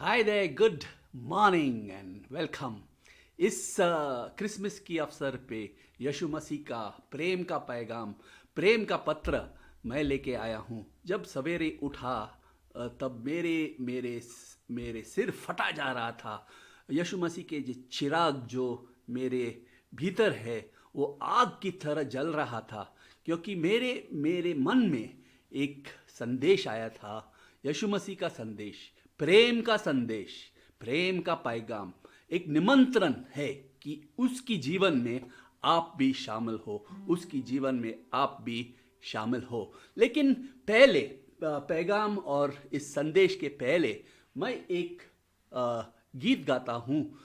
Hi they good morning and welcome. इस Christmas की अवसर पे यीशु मसीह का प्रेम का पैगाम, प्रेम का पत्र मैं लेके आया हूँ। जब सवेरे उठा तब मेरे मेरे मेरे सिर फटा जा रहा था। यीशु मसीह के जो चिराग जो मेरे भीतर है वो आग की तरह जल रहा था, क्योंकि मेरे मेरे मन में एक संदेश आया था। यीशु मसीह का संदेश, प्रेम का संदेश, प्रेम का पैगाम, एक निमंत्रण है कि उसकी जीवन में आप भी शामिल हो, उसकी जीवन में आप भी शामिल हो। लेकिन पहले पैगाम और इस संदेश के पहले मैं एक गीत गाता हूँ।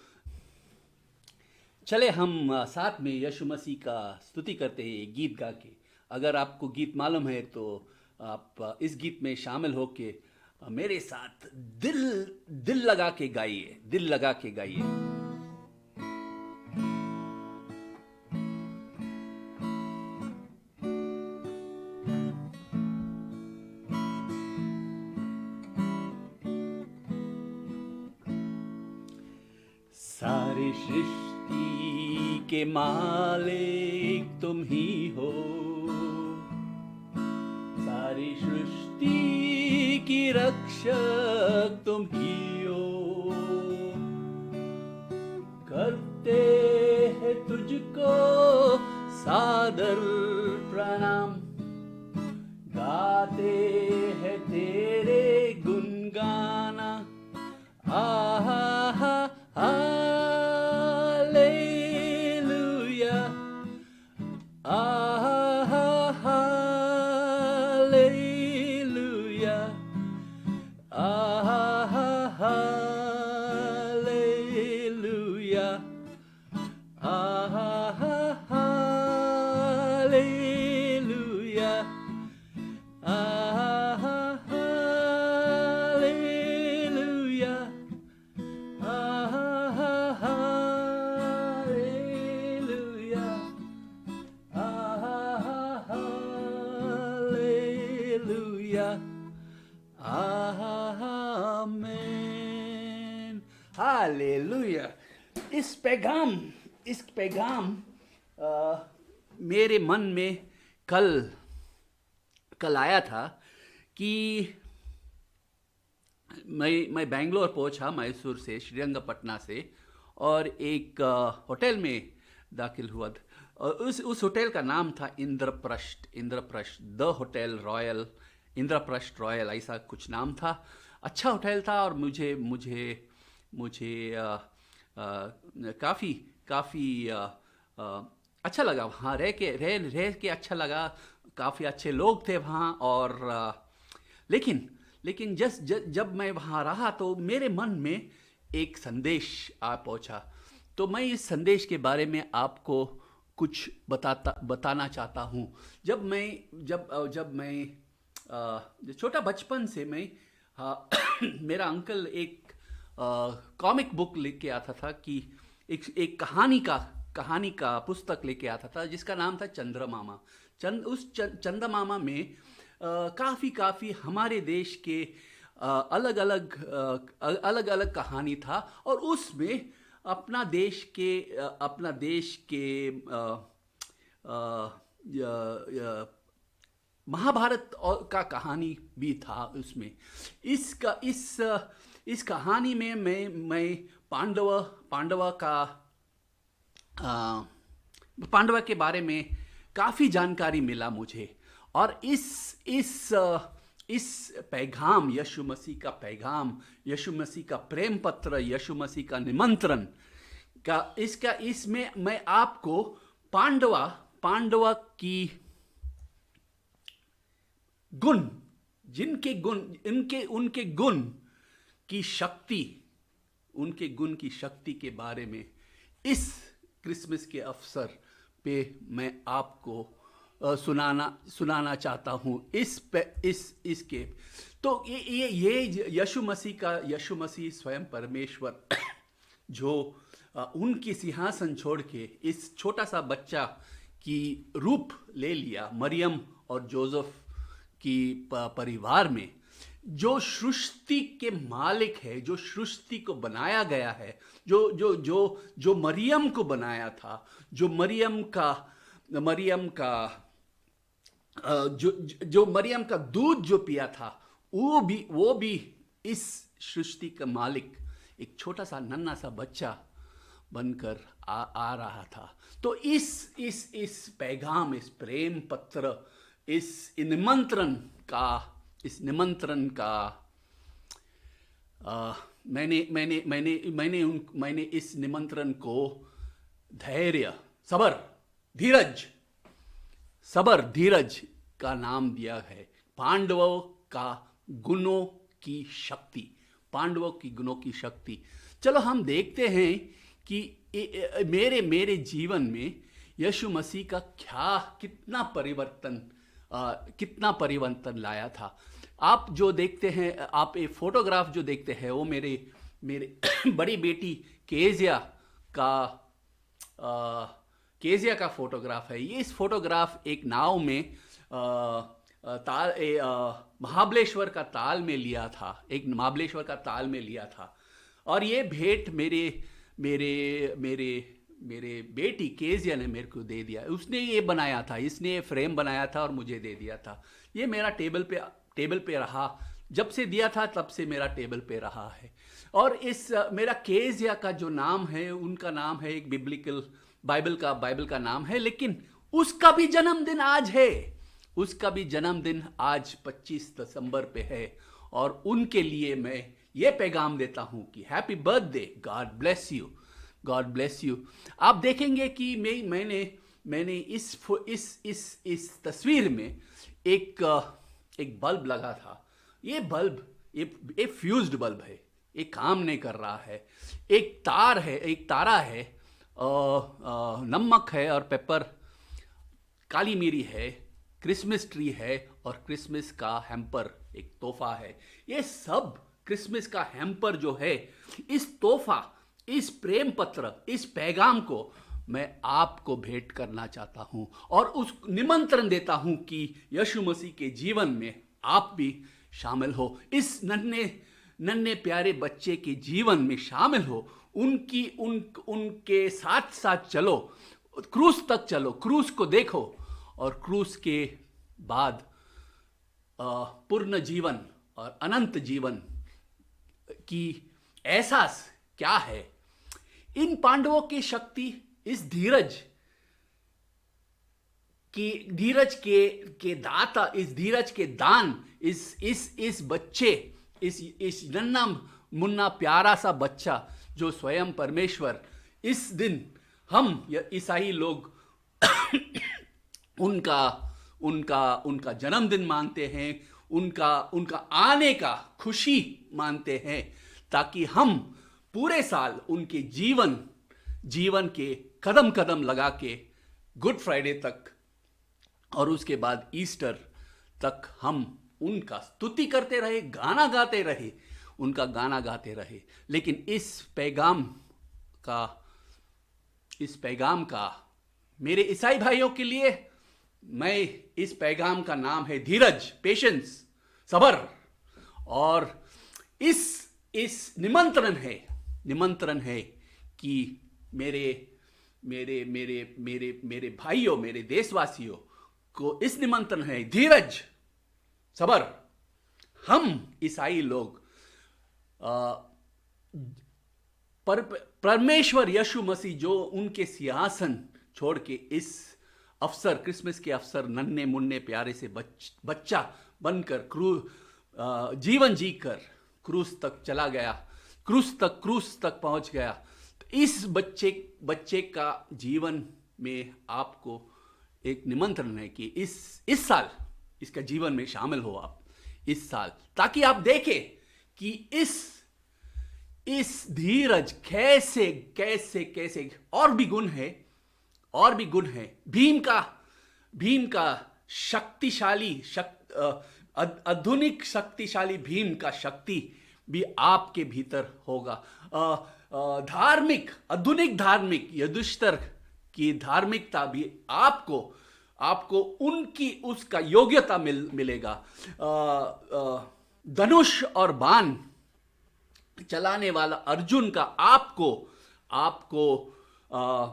चले हम साथ में यीशु मसीह का स्तुति करते हैं ये गीत गा के। अगर आपको गीत मालूम है तो आप इस गीत में शामिल होके मेरे साथ दिल दिल लगा के गाइए, दिल लगा के गाइए। सारी सृष्टि के मालिक तुम ही हो, सारी सृष्टि की रक्षक तुम ही हो। करते हैं तुझको सादर प्रणाम, गाते हैं तेरे गुणगाना। आहा हा हालेलुया, आहा हालेलुया, आहा हालेलुया, आहा हालेलुया, आहा हालेलुया, आहा हालेलुया, आहा हालेलुया, आमेन, हालेलुया। इस पैगाम अ, मेरे मन में कल कल आया था कि मैं बेंगलोर पहुंचा, मैसूर से, श्रीरंगपटना से, और एक होटल में दाखिल हुआ। और उस होटल का नाम था Indraprastha the hotel royal, Indraprastha royal, ऐसा कुछ नाम था। अच्छा होटल था और मुझे मुझे मुझे काफ़ी काफ़ी अच्छा लगा वहाँ रह के अच्छा लगा। काफ़ी अच्छे लोग थे वहाँ। और लेकिन लेकिन जब मैं वहाँ रहा तो मेरे मन में एक संदेश आ पहुँचा। तो मैं इस संदेश के बारे में आपको कुछ बताना चाहता हूँ। जब मैं छोटा बचपन से मैं मेरा अंकल एक कॉमिक बुक लेके आता था कि एक कहानी का पुस्तक लेके आता था जिसका नाम था चंद्रमामा। चंद्रमामा में काफ़ी हमारे देश के अलग अलग कहानी था। और उसमें अपना देश के महाभारत का कहानी भी था उसमें। इस कहानी में मैं अ, पांडवा के बारे में काफ़ी जानकारी मिला मुझे। और इस पैगाम, यीशु मसीह का पैगाम, यीशु मसीह का प्रेम पत्र, यीशु मसीह का निमंत्रण इसमें मैं आपको पांडवा की गुण, जिनके गुण, उनके गुण की शक्ति, उनके गुण की शक्ति के बारे में इस क्रिसमस के अवसर पे मैं आपको सुनाना चाहता हूँ। इसके तो ये यीशु मसीह स्वयं परमेश्वर जो उनकी सिंहासन छोड़ के इस छोटा सा बच्चा की रूप ले लिया, मरियम और जोसेफ की परिवार में, जो सृष्टि के मालिक है, जो सृष्टि को बनाया गया है, जो जो जो जो मरियम को बनाया था, जो जो मरियम का दूध जो पिया था, वो भी इस सृष्टि का मालिक एक छोटा सा नन्हा सा बच्चा बनकर आ रहा था। तो इस पैगाम, इस प्रेम पत्र, इस निमंत्रण का मैंने इस निमंत्रण को धैर्य, धीरज का नाम दिया है। पांडवों की गुणों की शक्ति। चलो हम देखते हैं कि मेरे जीवन में यीशु मसीह का कितना परिवर्तन लाया था। आप जो देखते हैं, आप एक फोटोग्राफ जो देखते हैं, वो मेरे बड़ी बेटी केजिया का फोटोग्राफ है। ये इस फोटोग्राफ एक नाव में महाबलेश्वर का ताल में लिया था। और ये भेंट मेरे बेटी केजिया ने मेरे को दे दिया। उसने ये बनाया था, इसने ये फ्रेम बनाया था और मुझे दे दिया था। ये मेरा टेबल पे रहा, जब से दिया था तब से मेरा टेबल पे रहा है। और मेरा केजिया का जो नाम है, उनका नाम है एक बाइबल का नाम है, लेकिन उसका भी जन्मदिन आज 25 दिसंबर पे है। और उनके लिए मैं ये पैगाम देता हूं कि happy birthday, God bless you. आप देखेंगे कि मैंने इस तस्वीर में एक बल्ब लगा था। ये बल्ब एक फ्यूज्ड बल्ब है, ये काम नहीं कर रहा है। एक तारा है, नमक है और पेपर, काली मिरी है, क्रिसमस ट्री है और क्रिसमस का हैम्पर एक तोहफा है। ये सब क्रिसमस का हैम्पर जो है, इस तोहफा, इस प्रेम पत्र, इस पैगाम को मैं आपको भेंट करना चाहता हूं और उस निमंत्रण देता हूं कि यीशु मसीह के जीवन में आप भी शामिल हो। इस नन्हे प्यारे बच्चे के जीवन में शामिल हो, उनके साथ चलो, क्रूस तक चलो, क्रूस को देखो और क्रूस के बाद पूर्ण जीवन और अनंत जीवन की एहसास क्या है। इन पांडवों की शक्ति, इस धीरज के दाता, इस धीरज के दान, इस बच्चे, इस नन्हा मुन्ना प्यारा सा बच्चा जो स्वयं परमेश्वर, इस दिन हम ईसाई लोग उनका जन्मदिन मानते हैं, उनका आने का खुशी मानते हैं, ताकि हम पूरे साल उनके जीवन के कदम लगा के गुड फ्राइडे तक और उसके बाद ईस्टर तक हम उनका स्तुति करते रहे, उनका गाना गाते रहे। लेकिन इस पैगाम का मेरे ईसाई भाइयों के लिए, मैं इस पैगाम का नाम है धीरज, पेशेंस, सबर। और इस निमंत्रण है कि मेरे भाइयों, मेरे देशवासियों को इस निमंत्रण है, धीरज, सबर। हम ईसाई लोग परमेश्वर यीशु मसीह जो उनके सिंहासन छोड़ के इस क्रिसमस के अवसर नन्हे मुन्ने प्यारे से बच्चा बनकर जीवन जीकर क्रूस तक चला गया, क्रूस तक पहुंच गया। तो इस बच्चे का जीवन में आपको एक निमंत्रण है कि इस साल इसका जीवन में शामिल हो आप इस साल, ताकि आप देखें कि इस धीरज कैसे और भी गुण है। भीम का शक्तिशाली आधुनिक शक्तिशाली भीम का शक्ति भी आपके भीतर होगा। आधुनिक धार्मिक युधिष्ठिर की धार्मिकता भी आपको उसका योग्यता मिलेगा। धनुष और बाण चलाने वाला अर्जुन का आपको आपको आ,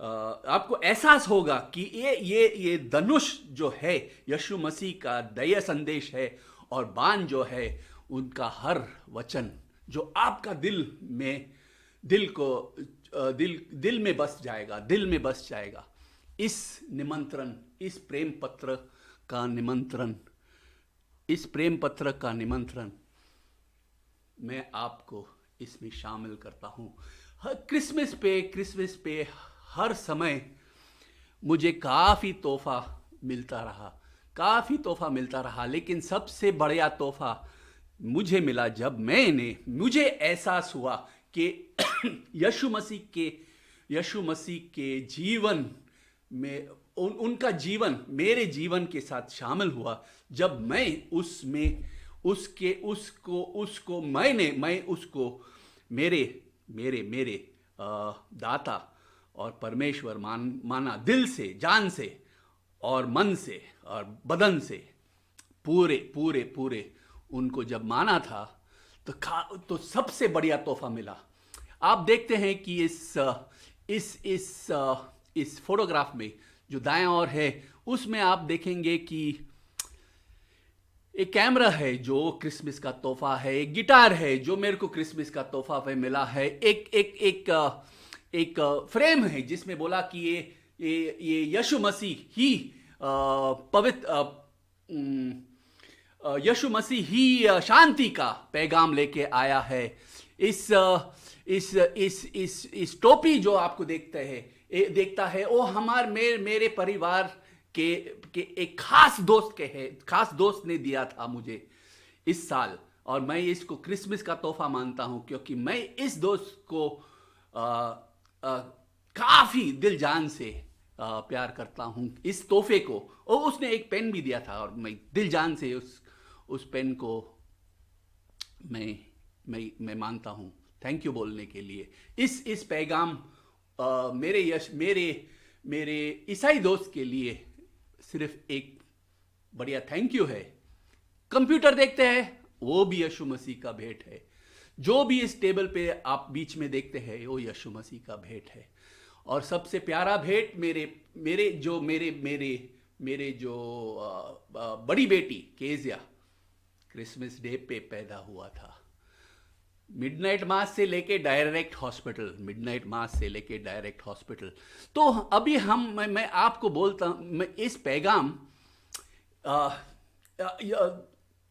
आपको एहसास होगा कि ये धनुष जो है यीशु मसीह का दया संदेश है, और बाण जो है उनका हर वचन जो आपका दिल में बस जाएगा, दिल में बस जाएगा। इस निमंत्रण, इस प्रेम पत्र का निमंत्रण मैं आपको इसमें शामिल करता हूँ। क्रिसमस पे हर समय मुझे काफ़ी तोहफा मिलता रहा, लेकिन सबसे बढ़िया तोहफा मुझे मिला जब मुझे एहसास हुआ कि यीशु मसीह के जीवन में उनका जीवन मेरे जीवन के साथ शामिल हुआ। जब मैं मैं उसको मेरे दाता और परमेश्वर माना, दिल से, जान से और मन से और बदन से, पूरे उनको जब माना था तो सबसे बढ़िया तोहफा मिला। आप देखते हैं कि इस फोटोग्राफ में जो दाएं ओर है उसमें आप देखेंगे कि एक कैमरा है जो क्रिसमस का तोहफा है, एक गिटार है जो मेरे को क्रिसमस का तोहफा पे मिला है, एक फ्रेम है जिसमें बोला कि ये यीशु मसीह ही यीशु मसीह ही शांति का पैगाम लेके आया है। इस टोपी जो आपको देखता है वो मेरे परिवार के एक खास दोस्त ने दिया था मुझे इस साल, और मैं इसको क्रिसमस का तोहफा मानता हूं क्योंकि मैं इस दोस्त को काफी दिल जान से प्यार करता हूं। इस तोहफे को, और उसने एक पेन भी दिया था और मैं दिल जान से उस पेन को मैं मानता हूं। थैंक यू बोलने के लिए इस पैगाम मेरे ईसाई दोस्त के लिए सिर्फ एक बढ़िया थैंक यू है। कंप्यूटर देखते हैं वो भी यीशु मसीह का भेंट है। जो भी इस टेबल पे आप बीच में देखते हैं वो यीशु मसीह का भेंट है। और सबसे प्यारा भेंट मेरे जो बड़ी बेटी केजिया क्रिसमस डे पे पैदा हुआ था। मिडनाइट मास से लेके डायरेक्ट हॉस्पिटल। तो अभी मैं आपको बोलता हूं, मैं इस पैगाम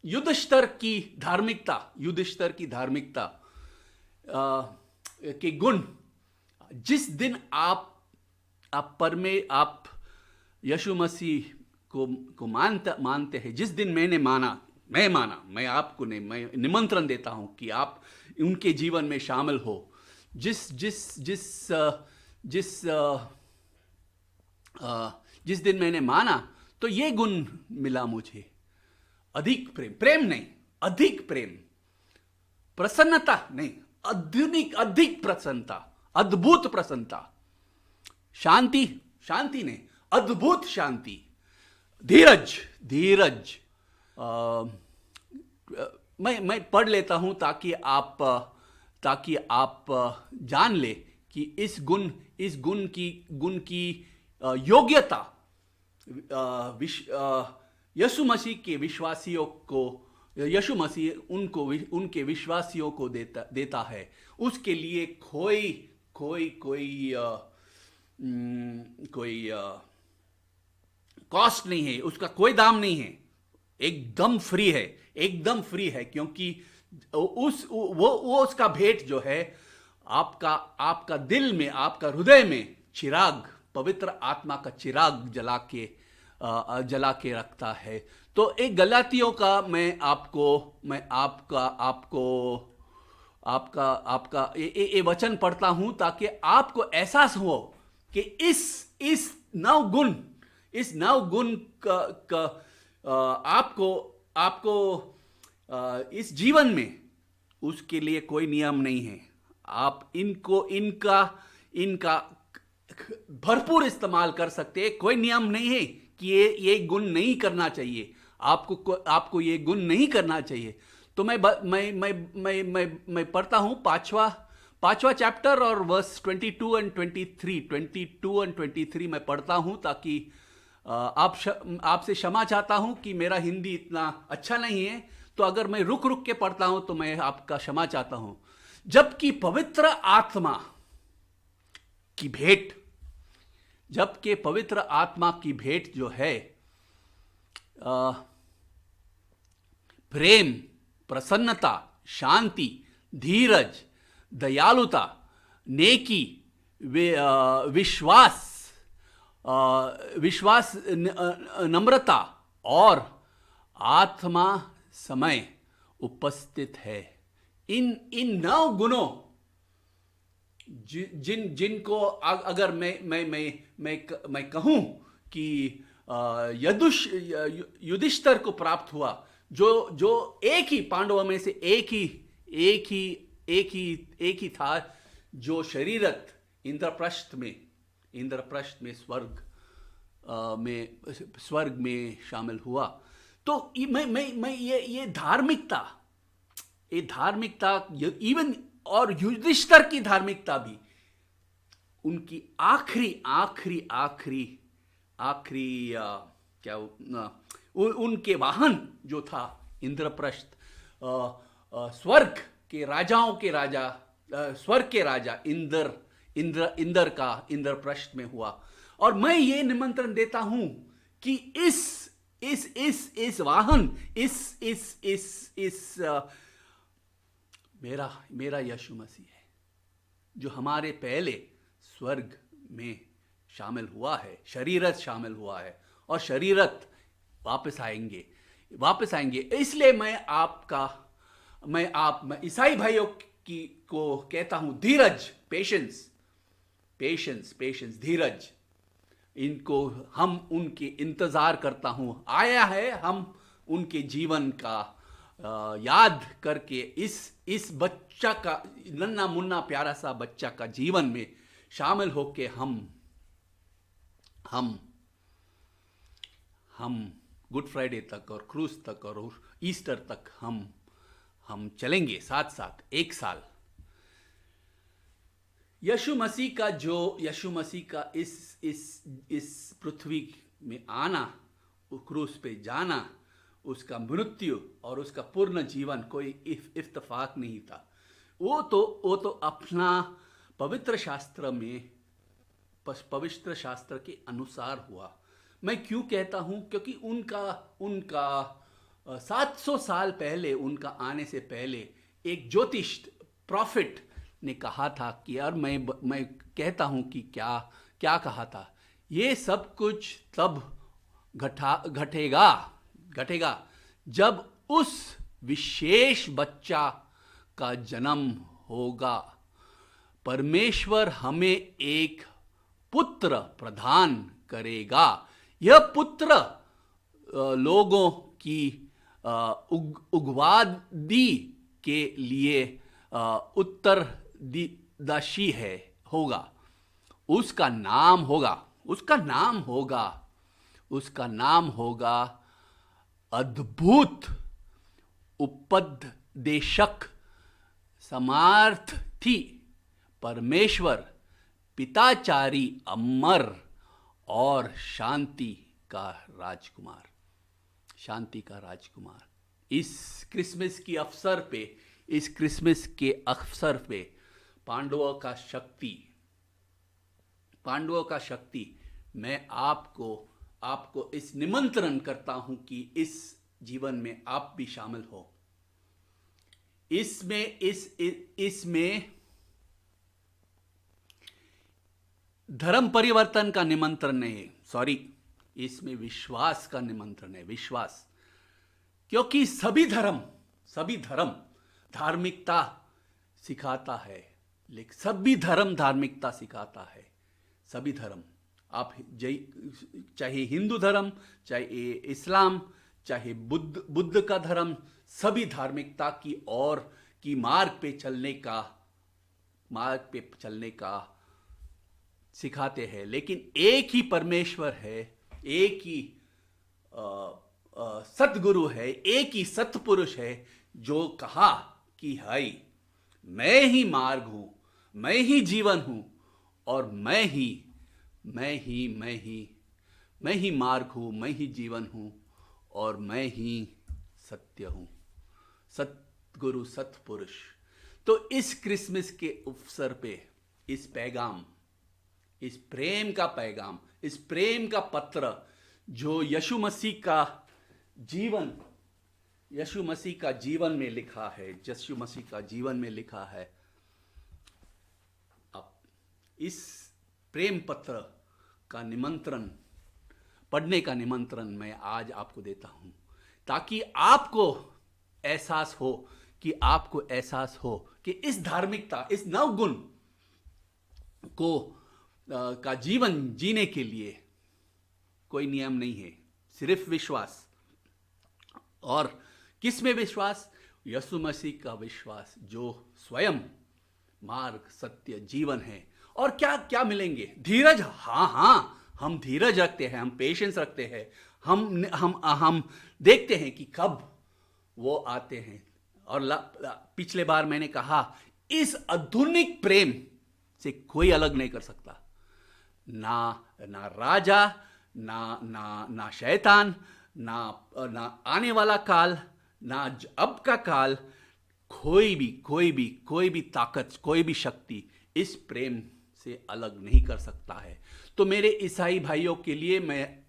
युद्ध स्तर की धार्मिकता के गुण, जिस दिन आप यीशु मसीह को मानते हैं, जिस दिन मैं आपको नहीं, मैं निमंत्रण देता हूं कि आप उनके जीवन में शामिल हो। जिस दिन मैंने माना तो ये गुण मिला मुझे, अधिक प्रेम नहीं, अधिक प्रेम, प्रसन्नता नहीं, अधिक प्रसन्नता, अद्भुत प्रसन्नता, शांति नहीं, अद्भुत शांति, धीरज। मैं पढ़ लेता हूं ताकि आप जान ले कि इस गुण की योग्यता यीशु मसीह के विश्वासियों को, यीशु मसीह उनके विश्वासियों को देता है। उसके लिए कोई कॉस्ट नहीं है, उसका कोई दाम नहीं है, एकदम फ्री है क्योंकि वो उसका भेंट जो है आपका दिल में, आपका हृदय में चिराग, पवित्र आत्मा का चिराग जला के रखता है। तो एक गलातियों का मैं आपका ये वचन पढ़ता हूं ताकि आपको एहसास हो कि इस नव गुण का आपको इस जीवन में उसके लिए कोई नियम नहीं है। आप इनका भरपूर इस्तेमाल कर सकते हैं। कोई नियम नहीं है कि ये गुण नहीं करना चाहिए। आपको ये गुण नहीं करना चाहिए। तो मैं पढ़ता हूँ पांचवा चैप्टर और वर्स 22 एंड 23 मैं पढ़ता हूँ, ताकि आपसे क्षमा चाहता हूँ कि मेरा हिंदी इतना अच्छा नहीं है, तो अगर मैं रुक रुक के पढ़ता हूँ तो मैं आपका क्षमा चाहता हूँ। जबकि पवित्र आत्मा की भेंट, जबकि पवित्र आत्मा की भेंट जो है प्रेम, प्रसन्नता, शांति, धीरज, दयालुता, नेकी, विश्वास, नम्रता और आत्मा समय उपस्थित है। इन 9 गुणों जिनको अगर मैं कहूं कि युधिष्ठिर को प्राप्त हुआ, जो एक ही पांडवों में से एक ही था, जो शरीरत इंद्रप्रस्थ में स्वर्ग में शामिल हुआ। तो मैं ये धार्मिकता इवन और युधिष्ठिर की धार्मिकता भी उनकी उनके वाहन जो था इंद्रप्रस्थ, स्वर्ग के राजाओं के राजा, स्वर्ग के राजा इंद्र का इंद्रप्रस्थ में हुआ। और मैं ये निमंत्रण देता हूं कि इस वाहन मेरा यीशु मसीह है, जो हमारे पहले स्वर्ग में शामिल हुआ है, शरीरत शामिल हुआ है, और शरीरत वापस आएंगे। इसलिए मैं ईसाई भाइयों को कहता हूं, धीरज, पेशेंस, धीरज, इनको हम उनके इंतजार करता हूं। आया है हम उनके जीवन का याद करके इस बच्चा का, नन्ना मुन्ना प्यारा सा बच्चा का जीवन में शामिल होके हम गुड फ्राइडे तक और क्रूज तक और ईस्टर तक हम चलेंगे साथ एक साल। यीशु मसीह का इस पृथ्वी में आना, क्रूस पे जाना, उसका मृत्यु और उसका पूर्ण जीवन कोई इत्तेफाक नहीं था। वो तो अपना पवित्र शास्त्र के अनुसार हुआ। मैं क्यों कहता हूं? क्योंकि उनका 700 साल पहले, उनका आने से पहले एक ज्योतिष प्रॉफिट ने कहा था कि यार, मैं कहता हूं कि क्या कहा था, ये सब कुछ तब घटेगा जब उस विशेष बच्चा का जन्म होगा। परमेश्वर हमें एक पुत्र प्रदान करेगा। यह पुत्र लोगों की उग्रवादी के लिए उत्तरदायी होगा। उसका नाम होगा अद्भुत, उपदेशक, सामर्थी, परमेश्वर, पिताचारी, अमर और शांति का राजकुमार। इस क्रिसमस के अवसर पे पांडवों का शक्ति मैं आपको इस निमंत्रण करता हूं कि इस जीवन में आप भी शामिल हो। इसमें धर्म परिवर्तन का निमंत्रण नहीं है, इसमें विश्वास का निमंत्रण है। विश्वास, क्योंकि सभी धर्म धार्मिकता सिखाता है, लेकिन सभी धर्म, आप चाहे हिंदू धर्म, चाहे इस्लाम, चाहे बुद्ध का धर्म, सभी धार्मिकता की मार्ग पे चलने का सिखाते हैं। लेकिन एक ही परमेश्वर है, एक ही सतगुरु है, एक ही सतपुरुष है जो कहा कि हाय मैं ही मार्ग हूं, मैं ही जीवन हूं और मैं ही मार्ग हूं, मैं ही जीवन हूं और मैं ही सत्य हूं। सतगुरु सतपुरुष। तो इस क्रिसमस के अवसर पे इस पैगाम, इस प्रेम का पैगाम, इस प्रेम का पत्र जो यीशु मसीह का जीवन, यीशु मसीह का जीवन में लिखा है, यीशु मसीह का जीवन में लिखा है, अब इस प्रेम पत्र का निमंत्रण, पढ़ने का निमंत्रण मैं आज आपको देता हूं, ताकि आपको एहसास हो कि इस धार्मिकता, इस नवगुण को का जीवन जीने के लिए कोई नियम नहीं है, सिर्फ विश्वास। और किस में विश्वास? यीशु मसीह का विश्वास जो स्वयं मार्ग, सत्य, जीवन है। और क्या क्या मिलेंगे? धीरज। हाँ, हम धीरज रखते हैं, हम पेशेंस रखते हैं, हम देखते हैं कि कब वो आते हैं। और पिछले बार मैंने कहा, इस आधुनिक प्रेम से कोई अलग नहीं कर सकता, ना राजा, ना शैतान, ना आने वाला काल, ना अब का काल, कोई भी ताकत, कोई भी शक्ति इस प्रेम से अलग नहीं कर सकता है। तो मेरे ईसाई भाइयों के लिए मैं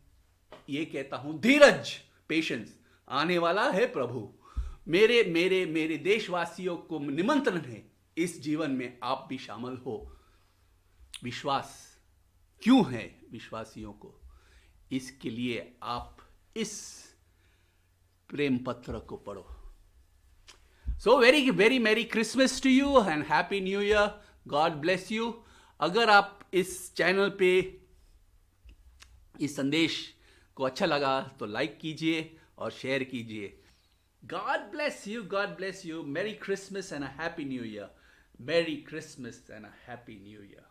ये कहता हूं, धीरज, पेशेंस, आने वाला है प्रभु। मेरे देशवासियों को निमंत्रण है, इस जीवन में आप भी शामिल हो। विश्वास क्यों है विश्वासियों को? इसके लिए आप इस प्रेम पत्र को पढ़ो। So very merry Christmas to you and happy new year. God bless you. अगर आप इस चैनल पे इस संदेश को अच्छा लगा तो लाइक कीजिए और शेयर कीजिए। God bless you, God bless you. Merry Christmas and a happy new year. Merry Christmas and a happy new year.